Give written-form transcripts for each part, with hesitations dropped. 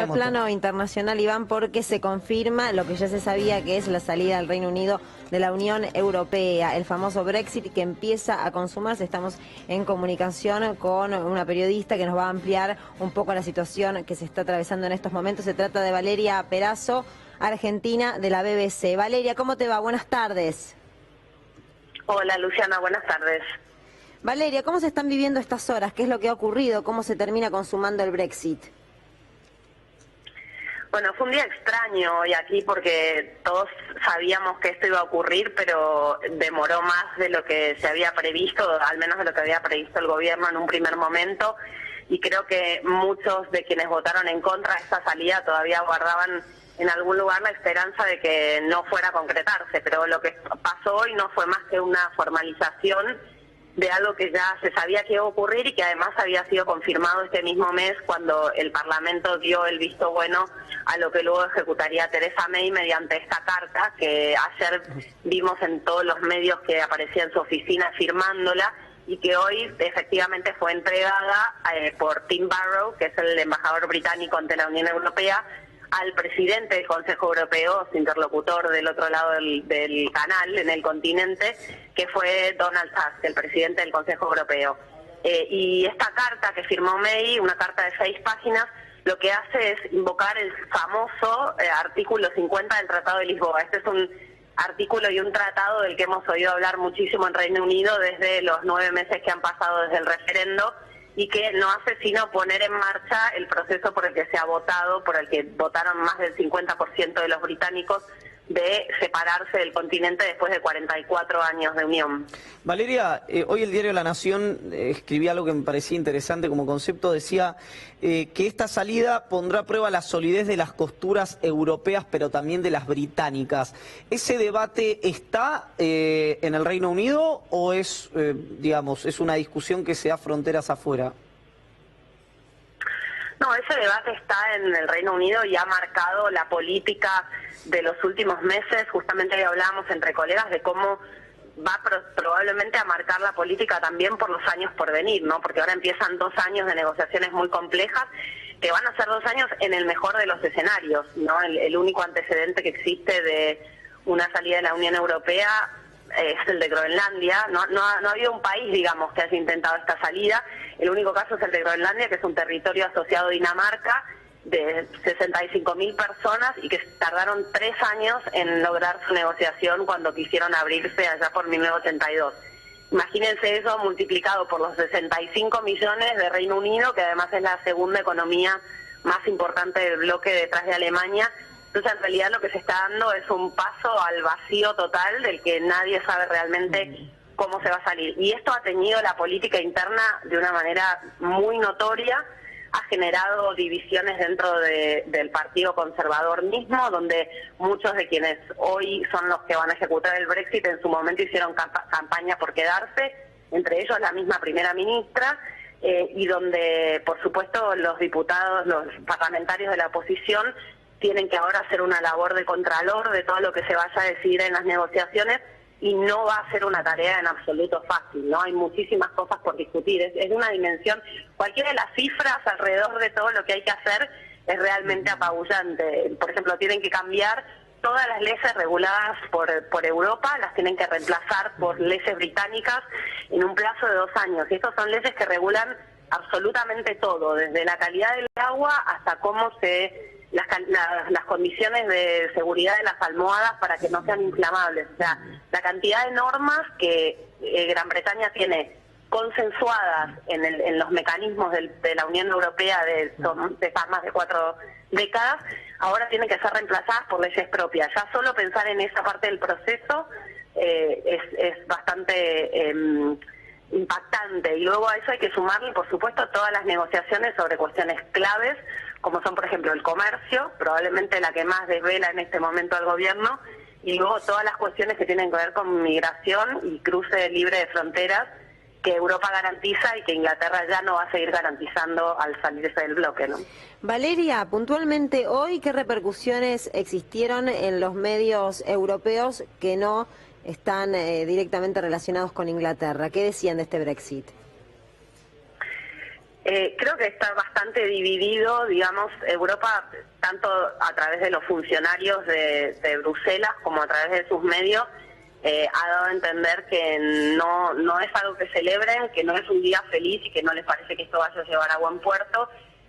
al plano internacional, Iván, porque se confirma lo que ya se sabía, que es la salida del Reino Unido de la Unión Europea, el famoso Brexit que empieza a consumarse. Estamos en comunicación con una periodista que nos va a ampliar un poco la situación que se está atravesando en estos momentos. Se trata de Valeria Perazo, argentina, de la BBC. Valeria, ¿cómo te va? Buenas tardes. Hola Luciana, buenas tardes. Valeria, ¿cómo se están viviendo estas horas? ¿Qué es lo que ha ocurrido? ¿Cómo se termina consumando el Brexit? Bueno, fue un día extraño hoy aquí porque todos sabíamos que esto iba a ocurrir, pero demoró más de lo que se había previsto, al menos de lo que había previsto el gobierno en un primer momento, y creo que muchos de quienes votaron en contra de esta salida todavía guardaban en algún lugar la esperanza de que no fuera a concretarse, pero lo que pasó hoy no fue más que una formalización de algo que ya se sabía que iba a ocurrir y que además había sido confirmado este mismo mes cuando el Parlamento dio el visto bueno a lo que luego ejecutaría Theresa May mediante esta carta que ayer vimos en todos los medios que aparecía en su oficina firmándola y que hoy efectivamente fue entregada por Tim Barrow, que es el embajador británico ante la Unión Europea, al presidente del Consejo Europeo, su interlocutor del otro lado del canal, en el continente, que fue Donald Tusk, el presidente del Consejo Europeo. Y esta carta que firmó May, una carta de 6 páginas, lo que hace es invocar el famoso artículo 50 del Tratado de Lisboa. Este es un artículo y un tratado del que hemos oído hablar muchísimo en Reino Unido desde los 9 meses que han pasado desde el referendo, y que no hace sino poner en marcha el proceso por el que se ha votado, por el que votaron más del 50% de los británicos, de separarse del continente después de 44 años de unión. Valeria, hoy el diario La Nación escribía algo que me parecía interesante como concepto, decía que esta salida pondrá a prueba la solidez de las costuras europeas, pero también de las británicas. ¿Ese debate está en el Reino Unido o es, digamos, es una discusión que se da fronteras afuera? No, ese debate está en el Reino Unido y ha marcado la política de los últimos meses. Justamente hoy hablábamos entre colegas de cómo va probablemente a marcar la política también por los años por venir, ¿no? Porque ahora empiezan 2 años de negociaciones muy complejas, que van a ser 2 años en el mejor de los escenarios, ¿no? El único antecedente que existe de una salida de la Unión Europea es el de Groenlandia. No ha habido un país, digamos, que haya intentado esta salida. El único caso es el de Groenlandia, que es un territorio asociado a Dinamarca de 65.000 personas y que tardaron 3 años en lograr su negociación cuando quisieron abrirse allá por 1982. Imagínense eso multiplicado por los 65 millones de Reino Unido, que además es la segunda economía más importante del bloque detrás de Alemania. Entonces, en realidad lo que se está dando es un paso al vacío total del que nadie sabe realmente cómo se va a salir. Y esto ha teñido la política interna de una manera muy notoria, ha generado divisiones dentro del Partido Conservador mismo, donde muchos de quienes hoy son los que van a ejecutar el Brexit en su momento hicieron campaña por quedarse, entre ellos la misma primera ministra, y donde, por supuesto, los diputados, los parlamentarios de la oposición tienen que ahora hacer una labor de contralor de todo lo que se vaya a decidir en las negociaciones, y no va a ser una tarea en absoluto fácil, ¿no? Hay muchísimas cosas por discutir, es una dimensión, cualquiera de las cifras alrededor de todo lo que hay que hacer es realmente apabullante. Por ejemplo, tienen que cambiar todas las leyes reguladas por Europa, las tienen que reemplazar por leyes británicas en un plazo de 2 años, y estas son leyes que regulan absolutamente todo, desde la calidad del agua hasta cómo las condiciones de seguridad de las almohadas para que no sean inflamables. O sea, la cantidad de normas que Gran Bretaña tiene consensuadas en los mecanismos de la Unión Europea de más de 4 décadas, ahora tienen que ser reemplazadas por leyes propias. Ya solo pensar en esa parte del proceso es bastante impactante, y luego a eso hay que sumarle, por supuesto, todas las negociaciones sobre cuestiones claves, como son, por ejemplo, el comercio, probablemente la que más desvela en este momento al gobierno, y luego todas las cuestiones que tienen que ver con migración y cruce libre de fronteras, que Europa garantiza y que Inglaterra ya no va a seguir garantizando al salirse del bloque, ¿no? Valeria, puntualmente hoy, ¿qué repercusiones existieron en los medios europeos que no están directamente relacionados con Inglaterra? ¿Qué decían de este Brexit? Creo que está bastante dividido, digamos, Europa, tanto a través de los funcionarios de Bruselas como a través de sus medios, ha dado a entender que no es algo que celebren, que no es un día feliz y que no les parece que esto vaya a llevar a buen puerto.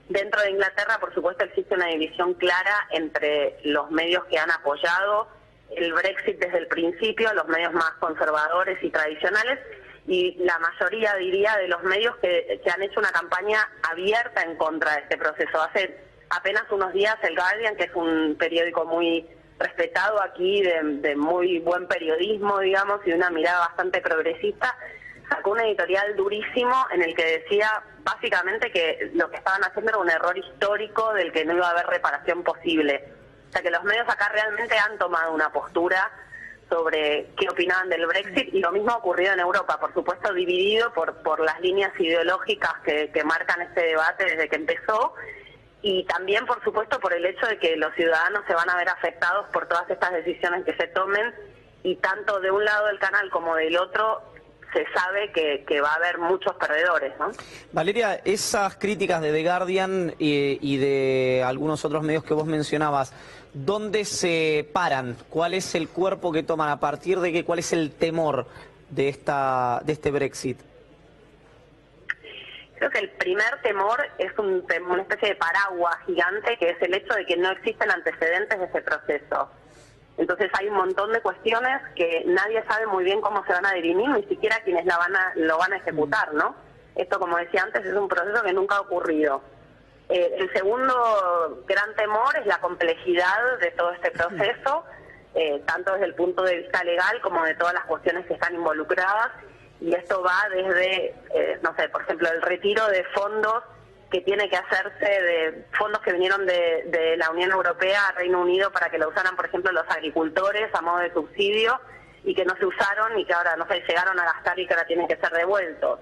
Dentro de Inglaterra, por supuesto, existe una división clara entre los medios que han apoyado el Brexit desde el principio, los medios más conservadores y tradicionales, y la mayoría, diría, de los medios que han hecho una campaña abierta en contra de este proceso. Hace apenas unos días el Guardian, que es un periódico muy respetado aquí, de muy buen periodismo, digamos, y una mirada bastante progresista, sacó un editorial durísimo en el que decía básicamente que lo que estaban haciendo era un error histórico del que no iba a haber reparación posible. O sea que los medios acá realmente han tomado una postura sobre qué opinaban del Brexit, y lo mismo ha ocurrido en Europa, por supuesto dividido por las líneas ideológicas que marcan este debate desde que empezó, y también por supuesto por el hecho de que los ciudadanos se van a ver afectados por todas estas decisiones que se tomen, y tanto de un lado del canal como del otro se sabe que va a haber muchos perdedores, ¿no? Valeria, esas críticas de The Guardian y de algunos otros medios que vos mencionabas, ¿dónde se paran? ¿Cuál es el cuerpo que toman? ¿A partir de qué? ¿Cuál es el temor de este Brexit? Creo que el primer temor es una especie de paraguas gigante, que es el hecho de que no existen antecedentes de ese proceso. Entonces hay un montón de cuestiones que nadie sabe muy bien cómo se van a dirimir, ni siquiera quienes lo van a ejecutar, ¿no? Esto, como decía antes, es un proceso que nunca ha ocurrido. El segundo gran temor es la complejidad de todo este proceso, tanto desde el punto de vista legal como de todas las cuestiones que están involucradas, y esto va desde, no sé, por ejemplo, el retiro de fondos que tiene que hacerse, de fondos que vinieron de la Unión Europea a Reino Unido para que lo usaran, por ejemplo, los agricultores a modo de subsidio, y que no se usaron y que ahora, no sé, llegaron a gastar y que ahora tienen que ser devueltos.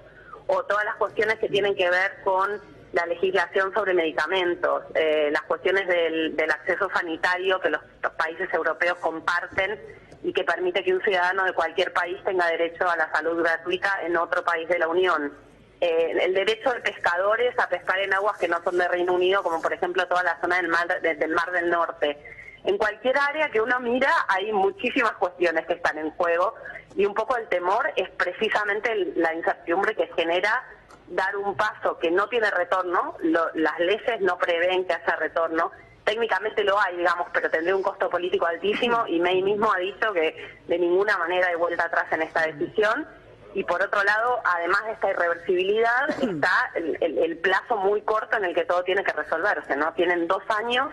O todas las cuestiones que tienen que ver con la legislación sobre medicamentos, las cuestiones del acceso sanitario que los países europeos comparten y que permite que un ciudadano de cualquier país tenga derecho a la salud gratuita en otro país de la Unión. El derecho de pescadores a pescar en aguas que no son de Reino Unido, como por ejemplo toda la zona del Mar del Norte. En cualquier área que uno mira hay muchísimas cuestiones que están en juego, y un poco el temor es precisamente la incertidumbre que genera dar un paso que no tiene retorno. Las leyes no prevén que haya retorno. Técnicamente lo hay, digamos, pero tendría un costo político altísimo, y May mismo ha dicho que de ninguna manera hay vuelta atrás en esta decisión. Y por otro lado, además de esta irreversibilidad, está el plazo muy corto en el que todo tiene que resolverse, ¿no? Tienen 2 años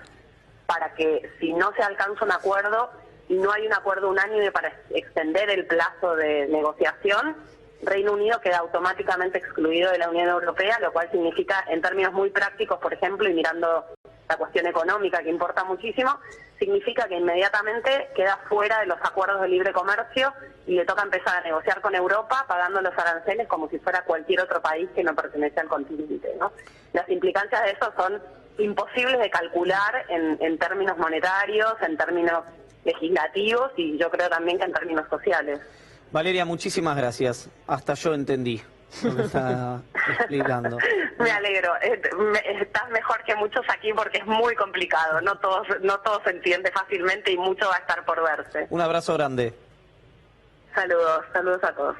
para que, si no se alcanza un acuerdo y no hay un acuerdo unánime para extender el plazo de negociación, Reino Unido queda automáticamente excluido de la Unión Europea, lo cual significa, en términos muy prácticos, por ejemplo, y mirando la cuestión económica que importa muchísimo, significa que inmediatamente queda fuera de los acuerdos de libre comercio y le toca empezar a negociar con Europa pagando los aranceles como si fuera cualquier otro país que no pertenece al continente, ¿no? Las implicancias de eso son imposibles de calcular en términos monetarios, en términos legislativos, y yo creo también que en términos sociales. Valeria, muchísimas gracias. Hasta yo entendí lo que está explicando. Me alegro. Estás mejor que muchos aquí porque es muy complicado. No todos se entiende fácilmente y mucho va a estar por verse. Un abrazo grande. Saludos a todos.